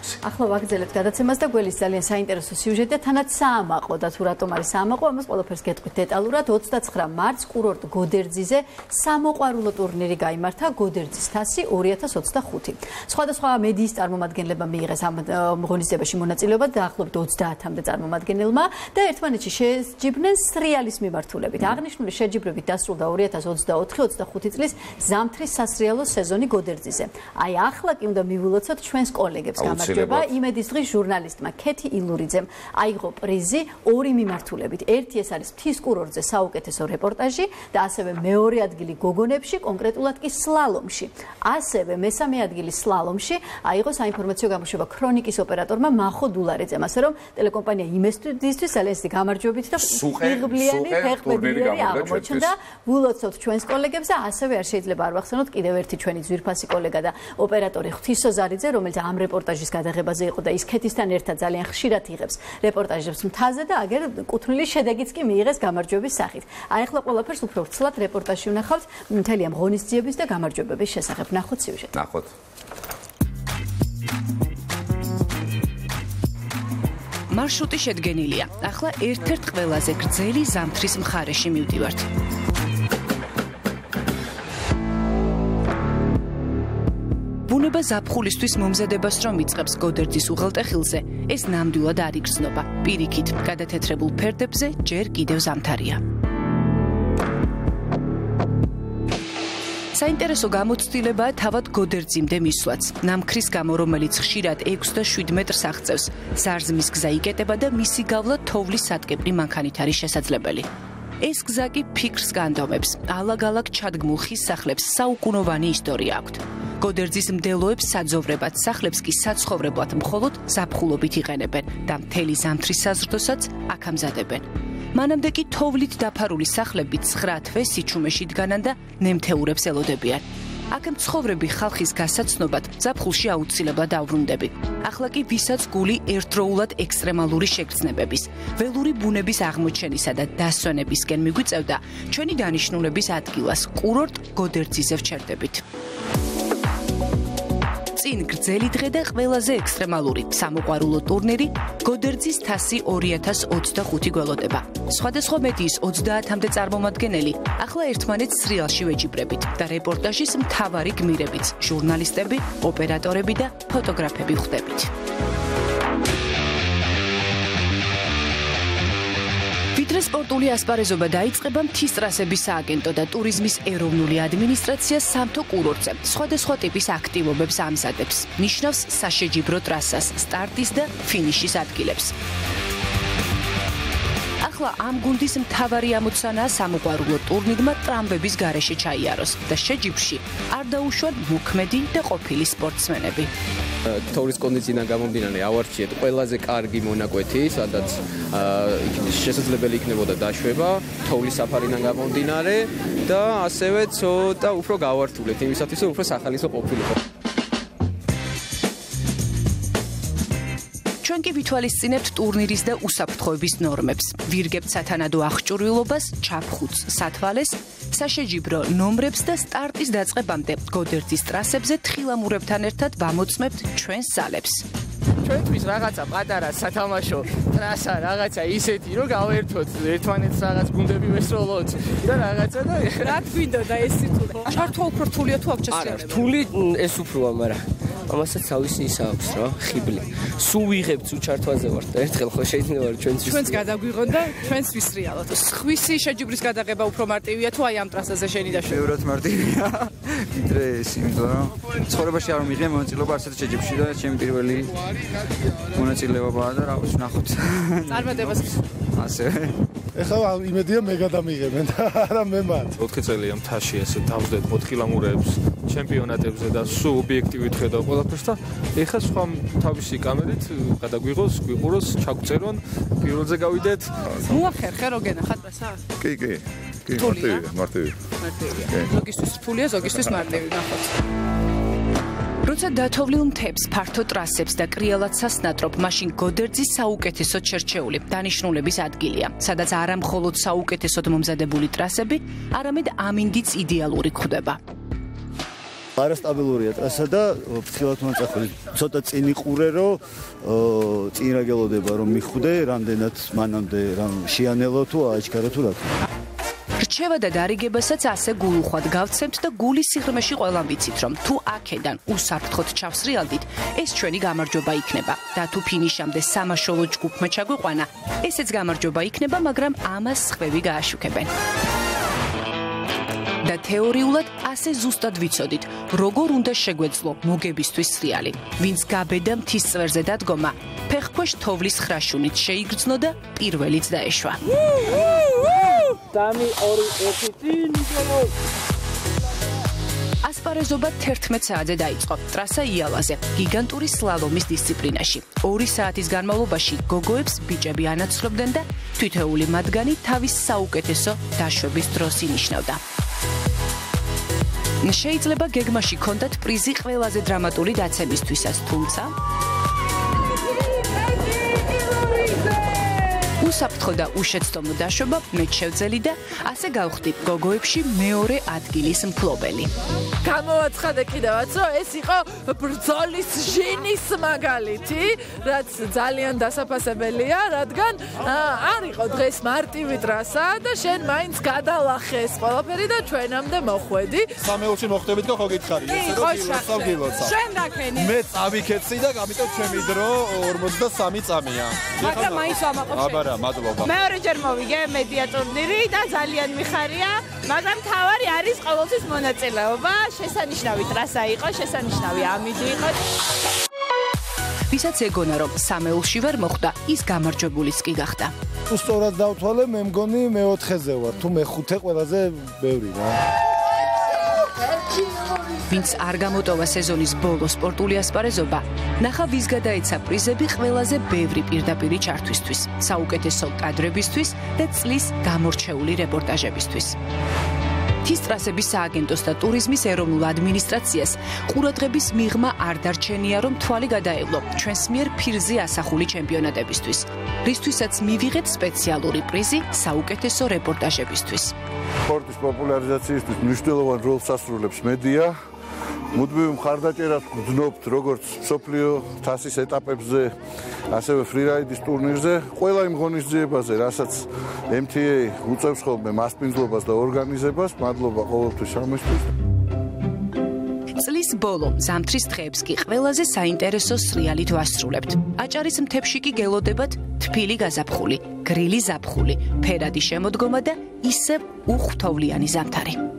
კაცი. ახლა ვაგრძელებთ გადაცემას და გველის ძალიან საინტერესო სიუჟეტია, თანაც საამაყო და თუ რატომ არის საამაყო, ამას ყველაფერს გეტყვით დეტალურად. 29 მარტს კურორტ გოდერძიზე სამოყვარულო ტურნირი გაიმართა გოდერძის თასი 2025. სხვადასხვა მედიის წარმომადგენლებმა მიიღეს ამ ღონისძიებაში მონაწილეობა დაახლოებით 30-მდე წარმომადგენელმა და ერთმანეთში შეჯიბრნენ სრიალის მიმართულებით. აღნიშნული შეჯიბრებით დასრულდა 2024-25 წლის ზამთრის სასრიალო სეზონი გოდერძიზე. აი ახლა კი უნდა მივულოცოთ ჩვენს კოლეგებს გამარჯვება. იმედის დღის ჟურნალისტმა ქეთი ილურიძემ აიღო პრიზი ორი მიმართულებით. ერთი ეს არის მთის კურორტზე საუკეთესო რეპორტაჟი და ასევე მეორე ადგილი გოგონებში, კონკრეტულად კი სლალომში. ასევე მესამე ადგილი სლალომში აიღო საინფორმაციო გამოშვება ქრონიკის ოპერატორმა მახო დულარეძემ, ასე რომ ტელეკომპანია იმედისთვის ძალიან ისეთი გამარჯვებით და იღბლიანი ფეხბურთელი აღმოჩნდა. ვილოცავთ ჩვენს კოლეგებს და ასევე არ შეიძლება არ ვახსენოთ კიდევ ერთი ჩვენი ძვირფასი კოლეგა და ოპერატორი ღვთისო ზარიძე, რომელიც ამ რეპორტაჟის გადაღებაზე იყო და ის ქეთისთან ერთად ძალიან ხშირად იღებს რეპორტაჟებს მთაზე და აგერ კუთვნილი შედეგიც კი მიიღეს გამარჯვების სახით. აი ახლა ყველაფერს უფრო ვრცლად რეპორტაჟში ვნახავთ მთელი ამ ღონისძიების და გამარჯვებების შესახებ. ნახოთ სიუჟეტი. ნახოთ. მარშრუტი შედგენილია. ახლა ერთ-ერთ ყველაზე გრძელი ზამთრის მხარეში მივდივართ. ბუნება ზაფხულისთვის მომზადებას რომ იწყებს გოდერძის უღელტეხილზე, ეს ნამდვილად არ იგრძნობა. პირიქით, გადათეთრებულ ფერდებზე ჯერ კიდევ ზამთარია. საინტერესო გამოცდილებაა თავად გოდერძიმდე მისვლაც. ნამქრის გამო, რომელიც ხშირად 6 და 7 მეტრს აღწევს, ზარზმის გზა იკეტება და მისი გავლა თოვლის სადგებრი მანქანით არის შესაძლებელი. ეს გზა კი ფიქრს განდომებს. ალაგ-ალაგ ჩადგმულ ხის სახლებს საუკუნოვანი ისტორია აქვთ. გოდერძის მდელოებს საძოვრებად, სახლებს კი საცხოვრებლად მხოლოდ ზაფხულობით იყენებენ და მთელი ზამთრის საზრდოსაც აქ ამზადებენ. მანამდე კი თოვლით დაფარული სახლები 9 თვეს სიჩუმეში დგანან და ნემთეურებს ელოდებიან. აქ მცხოვრები ხალხის გასაცნობად ზაფხულში აუცილებლად დაუბრუნდები. ახლა კი ვისაც გული ერთდროულად ექსტრემალური შეგრძნებების, ველური ბუნების აღმოჩენისა და დასვენებისკენ მიგვიწევდა, ჩვენი დანიშნულების ადგილას კურორტ გოდერძიზე ვჩერდებით. წინ გრძელი დღე და ყველაზე ექსტრემალური სამოყვარულო ტურნირი გოდერძის თასი 2025 გველოდება. სხვადასხვა მედიის 30-მდე წარმომადგენელი ახლა ერთმანეთს სრიალში ვეჯიბრებით და რეპორტაჟის მთავარი გმირებიც, ჟურნალისტები, ოპერატორები და ფოტოგრაფები ხვდებით. ვიდრე სპორტული ასპარეზობა დაიწყება, მთის ტრასების სააგენტო და ტურიზმის ეროვნული ადმინისტრაცია სამთო კურორტზე სხვადასხვა ტიპის აქტივობებს ამზადებს. ნიშნავს საშეჯიბრო ტრასას, სტარტის და ფინიშის ადგილებს. ახლა ამ გუნდის მთავარი ამოცანაა სამოყვარულო ტურნირმა ტრამვების გარეშე ჩაიაროს და შეჯიბრში არ დაუშვან მოქმედი და ყოფილი სპორტსმენები. თოვლის კონდიციიდან გამომდინარე ავარჩიეთ ყველაზე კარგი მონაკვეთი, სადაც შესაძლებელი იქნებოდა დაშვება თოვლის საფარიდან გამომდინარე და ასევე ცოტა უფრო გავართულეთ იმისათვის, რომ უფრო სახალისო ყოფილიყო. ჩვენ კი ვითვალისწინებთ ტურნირის და უსაფრთხოების ნორმებს, ვირგებთ სათანადო აღჭურვილობას, ჩაფხუტს, სათვალეს, საშეჯიბრო ნომრებს და სტარტის დაწყებამდე გოდერძის ტრასებზე თხილამურებთან ერთად ვამოწმებთ ჩვენს ზალებს. ჩვენთვის რაღაცა პატარა სათამაშო ტრასა რაღაცა ისეთი, რომ გავერთოთ ერთმანეთს რაღაც გუნდები ვესროლოთ და რაღაცა და რა გვინდოდა ეს სიტულა? ჩართვა უფრო რთულია თუ აქ ჩასწრება? რთული ეს უფროა, მაგრამ ამასაც თავისი ისა აქვს რა, ხიბლი. სულ ვიღებთ უჩართვაზე ვართ და ერთხელ ხო შეიძლება ჩვენც გადაგვიღონ და ჩვენც ვისრიალოთ. სხვისი შეჯიბრის გადაღება უფრო მარტივია თუ აი ამ ტრასაზე შენი დაშვება? ბევრად მარტივია. ვიდრე ეს, იმიტომ რომ ცხოვრებაში არ მიღია მონაწილეობა ასეთ შეჯიბრში და ჩემი პირველი მონაწილეობაა და რა ვიცი, ნახოთ. წარმატებას. ასევე. ეხლა იმედია მე გადამიღებენ და არა მე მათ. 4 წელია მთაში ესე დავსდეთ მოთხილამურებს, ჩემპიონატებზე და სულ ობიექტივით ხედავ ყველაფერს და ეხლა სხვა თავისი კამერით გადაგვიღოს, გვიყუროს, ჩაგწერონ, პირველზე გავიდეთ. მოახერხე რო გენახათ ტრასა? კი. მარტივია. ზოგისთვის რთულია, ზოგისთვის მარტივი, ნახოთ. როცა დათოვლილ მთებს, ფართო ტრასებს და კრიალად სასნატრობ, მაშინ გოდერძის საუკეთესოდ შერჩეული დანიშნულების ადგილია, სადაც არა მხოლოდ საუკეთესოდ მომზადებული ტრასები, არამედ ამინდიც იდეალური გვხვდება. არასტაბილურია ტრასა და ფრთხილად მონაწილე ცოტა წინ იყურე რომ წინ რა გელოდება რომ მიხვდე რამდენად მანამდე რამ შეანელო თუ აჩქარო თუ რა რჩევა და დარიგებასაც ასე გულუხვად გავცემთ და გულის სიღრმეში ყველამ ვიცით რომ თუ აქედან უსაფრთხოდ ჩავსრიალდით ეს ჩვენი გამარჯვება იქნება და თუ ფინიშამდე სამაშველო ჯგუფმა ჩაგვიყვანა ესეც გამარჯვება იქნება მაგრამ ამას სხვები გააშუქებენ და თეორიულად ასე ზუსტად ვიცოდით როგორ უნდა შეგვეძლო მოგებისთვის სრიალი ვინც გაბედა მთის წვერზე დადგომა ფეხქვეშ თოვლის ხრაშუნით შეიგრძნო და პირველიც დაეშვა ასპარეზობა 11 საათზე დაიწყო ტრასა იალაზე გიგანტური სლალომის დისციპლინაში 2 საათის განმავლობაში გოგოებს ბიჭები ანაცვლებდნენ და თითოეული მათგანი თავის საუკეთესო დაშვების დროს ინიშნავდა შეიძლება გეგმაში ქონდათ პრიზი ყველაზე დრამატული დაცემისთვისაც თუმცა უსაფრთხო და უშეცდომო დაშვება მეც შევძელი და ასე გავხდი გოგოებში მეორე ადგილის მფლობელი. გამოვაცხადე კიდევაც, რომ ეს იყო ბრძოლის ჟინის მაგალითი, რაც ძალიან დასაფასებელია, რადგან არ იყო დღეს მარტივი ტრასა და შენ მაინც გადალახე ეს ყველაფერი და ჩვენამდე მოხვედი. სამეულში მოხვდებით და ხო გითხარი, ესე რომ გილოცავ. შენ დაქენი. მე წავიქეცი და გამიტომ ჩემი დრო 43 წამია. მაგრამ მაინც ვამაყობ. მადლობა. მეორეჯერ მოვიგე მედია ტურნირი და ძალიან მიხარია, მაგრამ თავარი არის ყოველთვის მონაწილეობა. შესანიშნავი ტრასა იყო, შესანიშნავი ამინდი იყო. ვისაც ეგონა რომ სამეულში ვერ მოხვდა, ის გამარჯვებულიც კი გახდა. თუ სწორად დავთვალე, მე მგონი მე-4-ზე ვარ, თუ მე-5 ყველაზე ბევრი რა. ვინც არ გამოტოვა სეზონის ბოლო სპორტული ასპარეზობა, ნახა ვის გადაეცა პრიზები ყველაზე ბევრი პირდაპირი ჩართვისთვის, საუკეთესო კადრებისთვის და წლის გამორჩეული რეპორტაჟებისთვის. მთის ტრასების სააგენტოს და ტურიზმის ეროვნულ ადმინისტრაციას ყურადღების მიღმა არ დარჩენია, რომ თვალი გადაევლო ჩვენს მიერ ფირზე ასახული ჩემპიონატებისთვის, რისთვისაც მივიღეთ სპეციალური პრიზი საუკეთესო რეპორტაჟებისთვის. სპორტის პოპულარიზაციისთვის მნიშვნელოვან როლს ასრულებს მედია. მუდმივ მხარდაჭერას გრძნობთ როგორც მსოფლიო თასის ეტაპებზე, ასევე ფრირაიდის ტურნირზე, ყველა იმ ღონისძიებაზე, რასაც MTA უწევს ხოლმე მასპინძლობას და ორგანიზებას. მადლობა ყოველთვის შემოსვლის. წლის ბოლო ზამთრის დღეებს კი ყველაზე საინტერესო სრიალით ვასრულებთ. აჭარის მთებში კი გელოდებათ თბილი გაზაფხული, გრილი ზაფხული, ფერადი შემოდგომა და ისევ უხვთოვლიანი ზამთარი.